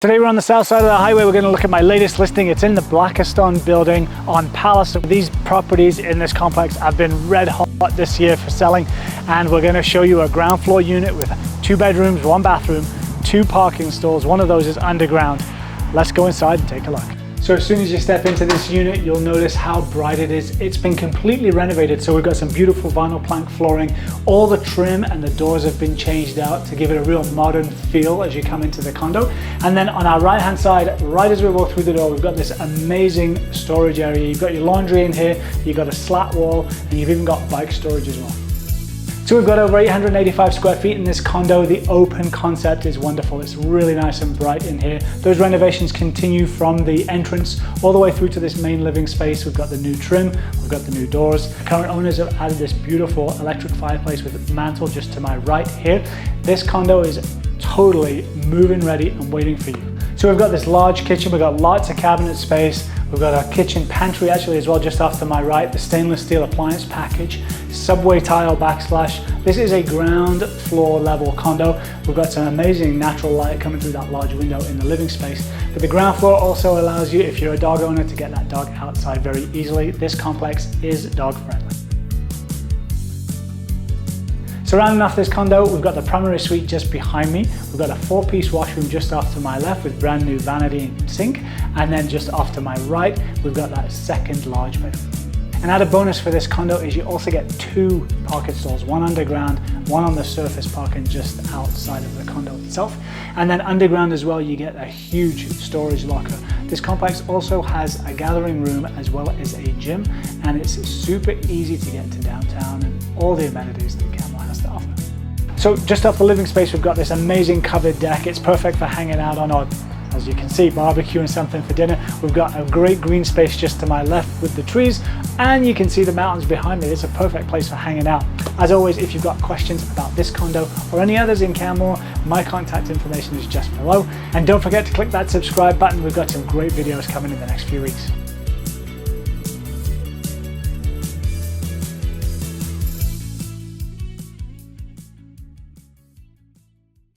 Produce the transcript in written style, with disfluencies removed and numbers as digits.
Today we're on the south side of the highway. We're going to look at my latest listing. It's in the Blackiston building on Palliser. These properties in this complex have been red hot this year for selling, and we're going to show you a ground floor unit with 2 bedrooms, 1 bathroom, 2 parking stalls. One of those is underground. Let's go inside and take a look. So as soon as you step into this unit, you'll notice how bright it is. It's been completely renovated, so we've got some beautiful vinyl plank flooring. All the trim and the doors have been changed out to give it a real modern feel as you come into the condo. And then on our right hand side, right as we walk through the door, we've got this amazing storage area. You've got your laundry in here, you've got a slat wall, and you've even got bike storage as well. So we've got over 885 square feet in this condo. The open concept is wonderful. It's really nice and bright in here. Those renovations continue from the entrance all the way through to this main living space. We've got the new trim, we've got the new doors. The current owners have added this beautiful electric fireplace with a mantle just to my right here. This condo is totally move-in ready and waiting for you. So we've got this large kitchen, we've got lots of cabinet space, we've got a kitchen pantry actually as well just off to my right, the stainless steel appliance package, subway tile backsplash. This is a ground floor level condo. We've got some amazing natural light coming through that large window in the living space. But the ground floor also allows you, if you're a dog owner, to get that dog outside very easily. This complex is dog friendly. So rounding off this condo, we've got the primary suite just behind me. We've got a 4-piece washroom just off to my left with brand new vanity and sink. And then just off to my right, we've got that second large bedroom. An added bonus for this condo is you also get 2 parking stalls, one underground, one on the surface parking just outside of the condo itself. And then underground as well, you get a huge storage locker. This complex also has a gathering room as well as a gym, and it's super easy to get to downtown and all the amenities that Canmore has to offer. So just off the living space, we've got this amazing covered deck. It's perfect for hanging out on, as you can see, barbecuing something for dinner. We've got a great green space just to my left with the trees, and you can see the mountains behind me. It's a perfect place for hanging out. As always, if you've got questions about this condo or any others in Canmore, my contact information is just below. And don't forget to click that subscribe button. We've got some great videos coming in the next few weeks.